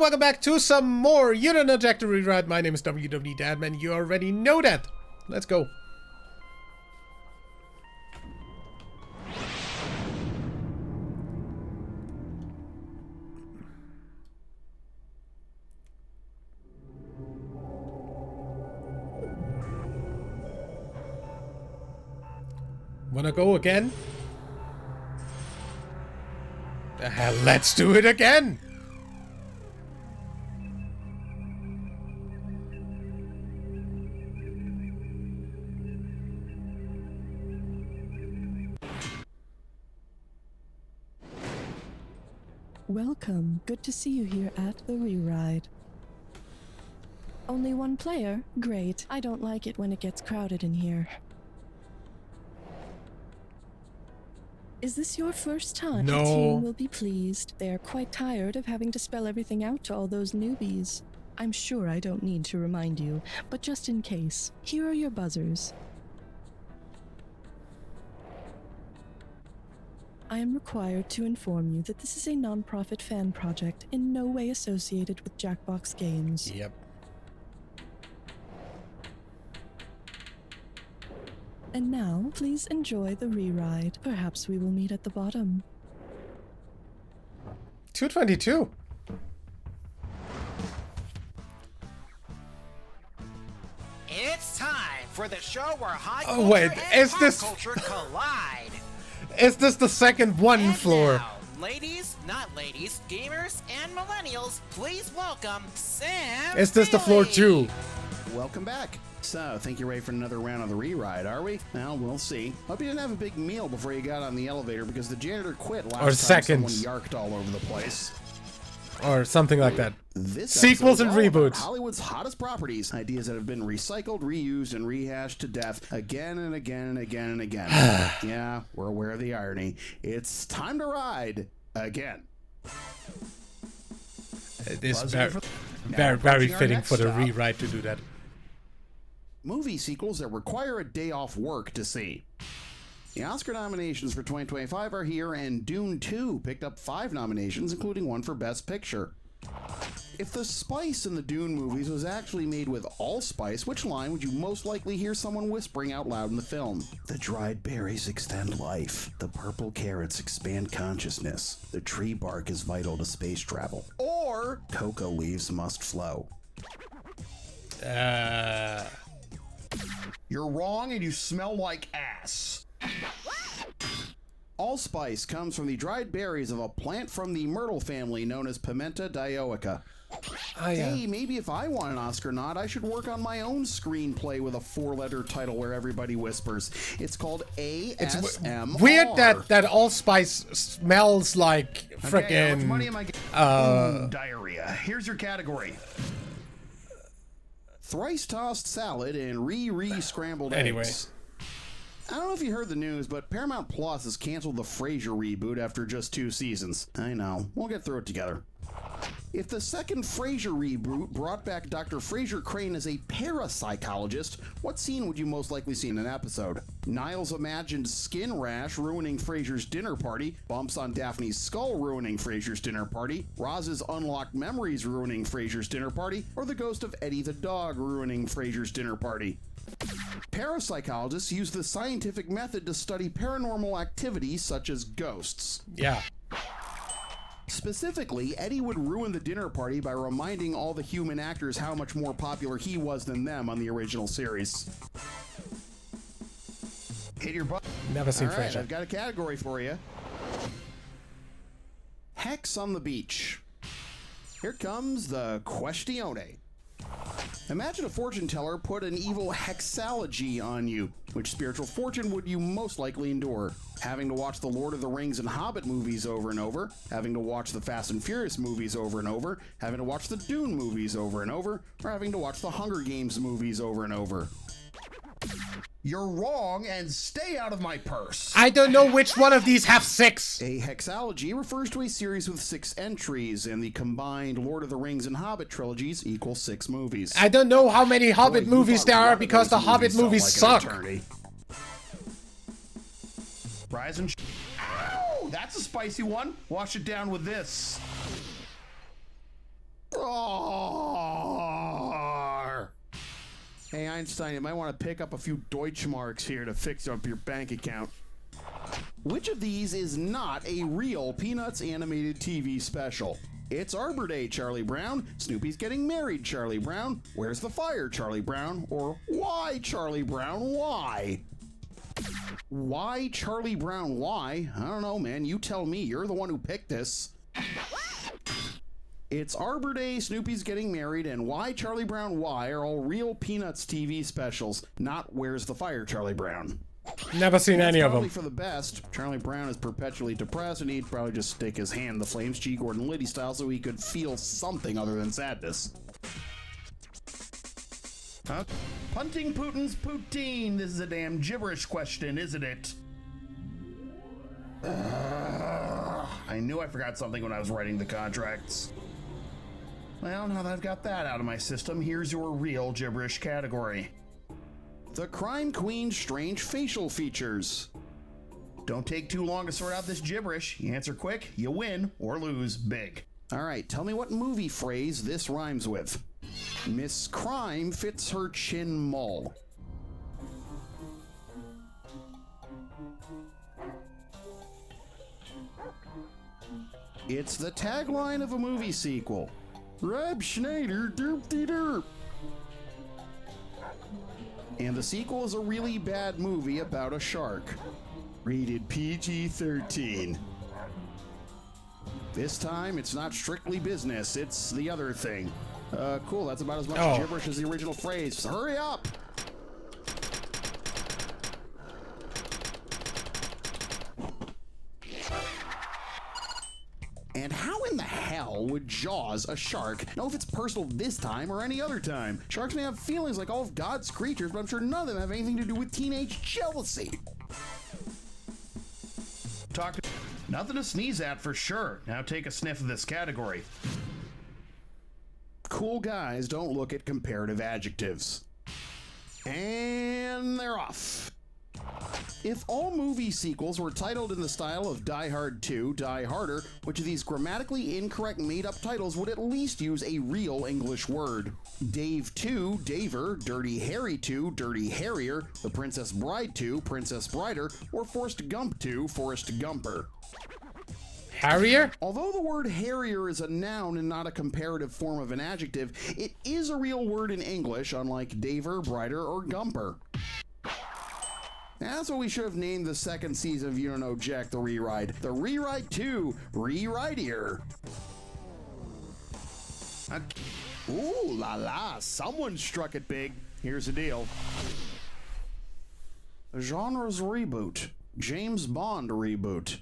welcome back to some more Unit Rewrite. My name is WW Dadman. You already know that. Let's go. Wanna go again? The hell, let's do it again! Welcome. Good to see you here at the Rewrite. Only one player? Great. I don't like it when it gets crowded in here. Is this your first time? No. The team will be pleased. They are quite tired of having to spell everything out to all those newbies. I'm sure I don't need to remind you, but just in case, here are your buzzers. I am required to inform you that this is a non-profit fan project in no way associated with Jackbox Games. Yep. And now, please enjoy the re-ride. Perhaps we will meet at the bottom. 222. It's time for the show where high Oh, culture wait, and is pop this- culture collide. Is this the second one And floor? now, ladies, not ladies, gamers, and millennials, please welcome Sam. Is this the floor Bailey. 2? Welcome back. So, think you're ready for another round of the re-ride, are we? Well, we'll see. Hope you didn't have a big meal before you got on the elevator because the janitor quit last Or time seconds. someone yarked all over the place. Or something like that. This Sequels episode and is all about reboots. Hollywood's hottest properties. Ideas that have been recycled, reused, and rehashed to death again and again and again and again. Yeah, we're aware of the irony. It's time to ride again. It is Buzzing very, for- Now very approaching our fitting next for the stop. rewrite to do that. Movie sequels that require a day off work to see. The Oscar nominations for 2025 are here, and Dune 2 picked up 5 nominations, including one for Best Picture. If the spice in the Dune movies was actually made with allspice, which line would you most likely hear someone whispering out loud in the film? The dried berries extend life. The purple carrots expand consciousness. The tree bark is vital to space travel. Or cocoa leaves must flow. You're wrong and you smell like ass. Allspice comes from the dried berries of a plant from the myrtle family known as Pimenta dioica. Ah, yeah. Hey, maybe if I want an Oscar nod, I should work on my own screenplay with a 4-letter title where everybody whispers. It's called It's ASMR. weird that allspice smells like Okay, how much money frickin' am I getting? Diarrhea. Here's your category. Thrice tossed salad and re-scrambled Anyway. eggs. I don't know if you heard the news, but Paramount Plus has canceled the Frasier reboot after just 2 seasons. I know. We'll get through it together. If the second Frasier reboot brought back Dr. Frasier Crane as a parapsychologist, what scene would you most likely see in an episode? Niles' imagined skin rash ruining Frasier's dinner party, bumps on Daphne's skull ruining Frasier's dinner party, Roz's unlocked memories ruining Frasier's dinner party, or the ghost of Eddie the dog ruining Frasier's dinner party? Parapsychologists use the scientific method to study paranormal activities such as ghosts. Yeah. Specifically, Eddie would ruin the dinner party by reminding all the human actors how much more popular he was than them on the original series. Hit your butt. Never seen All right, Frasier. I've got a category for you. Hex on the beach. Here comes the questione. Imagine a fortune teller put an evil hexalogy on you. Which spiritual fortune would you most likely endure? Having to watch the Lord of the Rings and Hobbit movies over and over, having to watch the Fast and Furious movies over and over, having to watch the Dune movies over and over, or having to watch the Hunger Games movies over and over? You're wrong, and stay out of my purse. I don't know which one of these have 6. A hexalogy refers to a series with 6 entries, and the combined Lord of the Rings and Hobbit trilogies equal 6 movies. I don't know how many Hobbit Boy, you movies thought there one are of because the those Hobbit movies felt suck. like an eternity. Rise and Ow! That's a spicy one. Wash it down with this. Einstein, you might want to pick up a few Deutschmarks here to fix up your bank account. Which of these is not a real Peanuts animated TV special? It's Arbor Day, Charlie Brown. Snoopy's getting married, Charlie Brown. Where's the fire, Charlie Brown? Or why, Charlie Brown, why? Why, Charlie Brown, why? I don't know, man. You tell me. You're the one who picked this. It's Arbor Day, Snoopy's getting married, and Why, Charlie Brown, why are all real Peanuts TV specials, not Where's the Fire, Charlie Brown. Never seen any of them. Probably for the best. Charlie Brown is perpetually depressed, and he'd probably just stick his hand in the flames, G. Gordon Liddy style, so he could feel something other than sadness. Huh? Punting Putin's poutine. This is a damn gibberish question, isn't it? I knew I forgot something when I was writing the contracts. Well, now that I've got that out of my system, here's your real gibberish category. The Crime Queen's strange facial features. Don't take too long to sort out this gibberish. You answer quick, you win or lose big. All right, tell me what movie phrase this rhymes with. Miss Crime fits her chin mole. It's the tagline of a movie sequel. Rob Schneider, derp-de-derp. And the sequel is a really bad movie about a shark. Rated PG-13. This time, it's not strictly business, it's the other thing. Cool, that's about as much gibberish as the original phrase. Hurry up! And how in the hell would Jaws, a shark, know if it's personal this time or any other time? Sharks may have feelings like all of God's creatures, but I'm sure none of them have anything to do with teenage jealousy. Nothing to sneeze at for sure. Now take a sniff of this category. Cool guys don't look at comparative adjectives. And they're off. If all movie sequels were titled in the style of Die Hard 2, Die Harder, which of these grammatically incorrect made-up titles would at least use a real English word? Dave 2, Daver, Dirty Harry 2, Dirty Harrier, The Princess Bride 2, Princess Brider, or Forrest Gump 2, Forrest Gumper. Harrier? Although the word harrier is a noun and not a comparative form of an adjective, it is a real word in English, unlike Daver, Brider, or Gumper. That's what we should have named the second season of You Don't Know Jack the Rewrite. The Rewrite 2, Rewrite-ier. Ooh la la, someone struck it big. Here's the deal. The genre's reboot. James Bond reboot.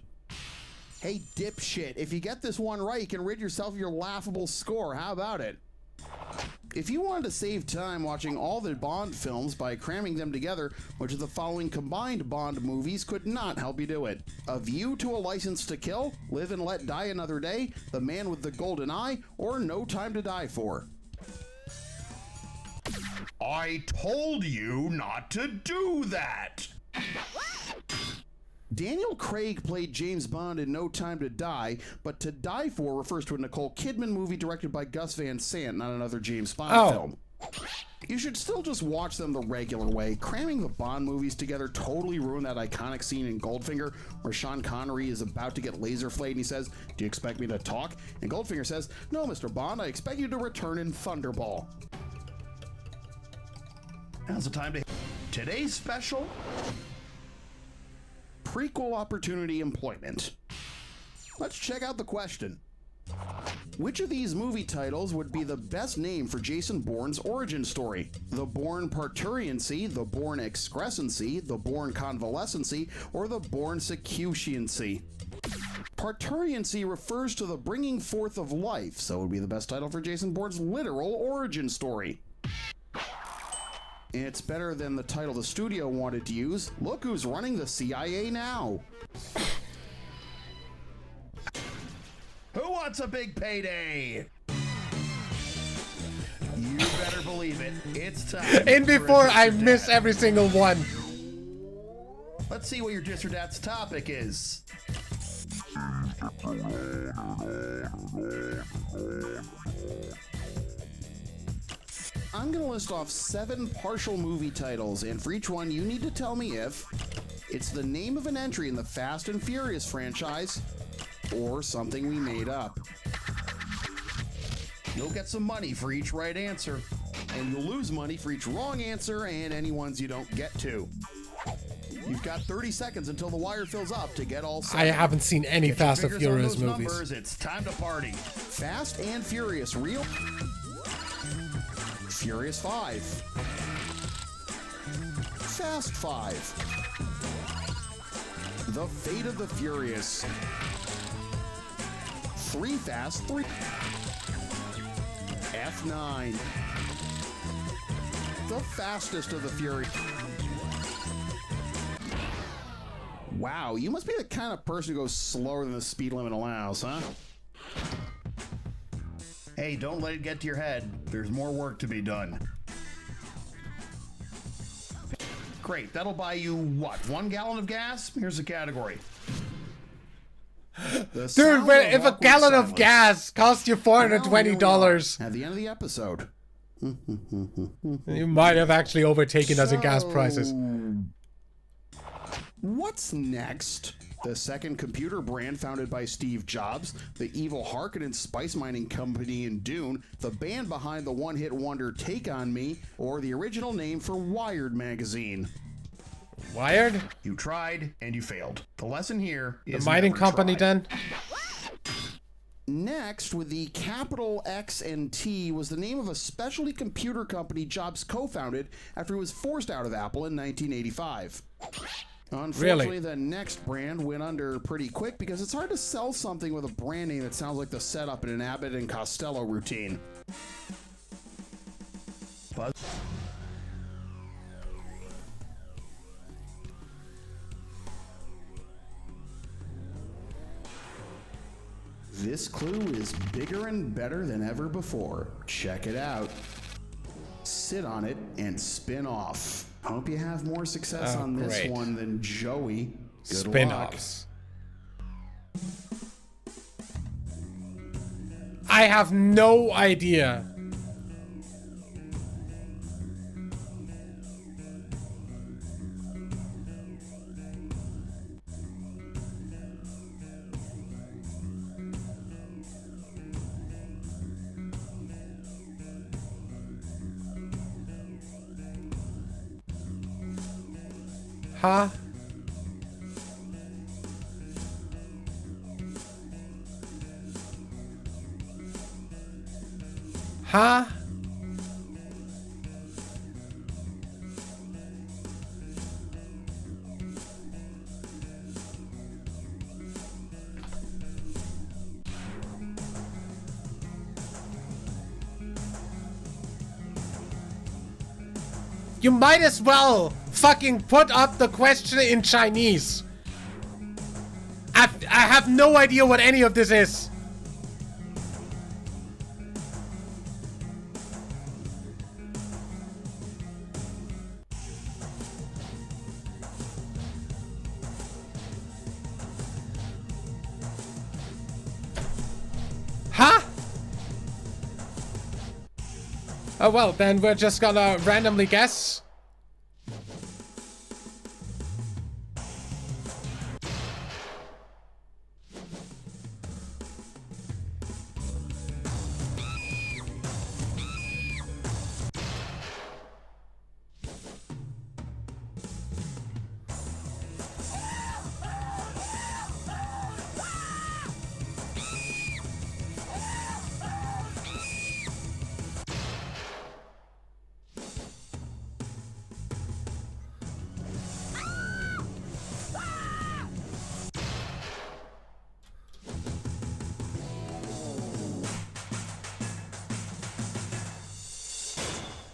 Hey dipshit, if you get this one right, you can rid yourself of your laughable score. How about it? If you wanted to save time watching all the Bond films by cramming them together, which of the following combined Bond movies could not help you do it? A View to a License to Kill, Live and Let Die Another Day, The Man with the Golden Eye, or No Time to Die For? I told you not to do that! Daniel Craig played James Bond in No Time to Die, but To Die For refers to a Nicole Kidman movie directed by Gus Van Sant, not another James Bond film. You should still just watch them the regular way. Cramming the Bond movies together totally ruined that iconic scene in Goldfinger where Sean Connery is about to get laser flayed and he says, "Do you expect me to talk?" And Goldfinger says, "No, Mr. Bond, I expect you to return in Thunderball." Now's the time to... Today's special... Prequel opportunity employment. Let's check out the question. Which of these movie titles would be the best name for Jason Bourne's origin story? The Bourne Parturiency, the Bourne Excrescency, the Bourne Convalescency, or the Bourne Secutioncy? Parturiency refers to the bringing forth of life, so it would be the best title for Jason Bourne's literal origin story. It's better than the title the studio wanted to use. Look who's running the CIA now. Who wants a big payday? You better believe it. It's time. And before I miss every single one. Let's see what your Dis or Dat's topic is. I'm going to list off 7 partial movie titles, and for each one, you need to tell me if it's the name of an entry in the Fast and Furious franchise or something we made up. You'll get some money for each right answer, and you'll lose money for each wrong answer and any ones you don't get to. You've got 30 seconds until the wire fills up to get all set. I haven't seen any Fast and Furious movies. Numbers, it's time to party. Fast and Furious real. Furious 5. Fast 5. The Fate of the Furious. 3 Fast 3. F9. The Fastest of the Fury. Wow, you must be the kind of person who goes slower than the speed limit allows, huh? Hey, don't let it get to your head. There's more work to be done. Great, that'll buy you, what, 1 gallon of gas? Here's the category. Dude, if a gallon of gas costs you $420... At the end of the episode. You might have actually overtaken us in gas prices. What's next? The second computer brand founded by Steve Jobs, the evil Harkonnen spice mining company in Dune, the band behind the one-hit wonder Take On Me, or the original name for Wired magazine? Wired? You tried and you failed. The lesson here is the mining company try. then? Next, with the capital X and T, was the name of a specialty computer company Jobs co-founded after he was forced out of Apple in 1985. Unfortunately, the next brand went under pretty quick because it's hard to sell something with a brand name that sounds like the setup in an Abbott and Costello routine. Buzz. This clue is bigger and better than ever before. Check it out. Sit on it and spin off. Hope you have more success on this one than Joey. Good Spin-offs. I have no idea. Huh? Huh? You might as well fucking put up the question in Chinese. I have no idea what any of this is. Huh? Oh well, then we're just gonna randomly guess.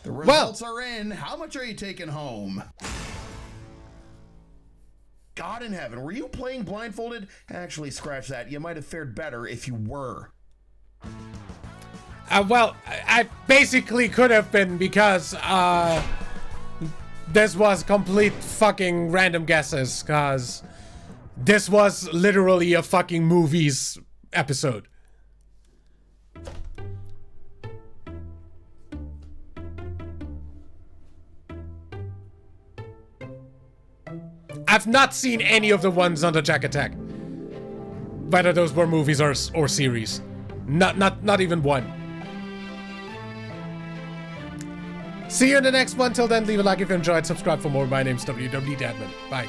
The results are in. How much are you taking home? God in heaven, were you playing blindfolded? Actually, scratch that. You might have fared better if you were. Well, I basically could have been because, this was complete fucking random guesses, cause this was literally a fucking movies episode. I've not seen any of the ones under Jack Attack. Whether those were movies or series. Not even one. See you in the next one. Till then, leave a like if you enjoyed. Subscribe for more. My name's WWDadman. Bye.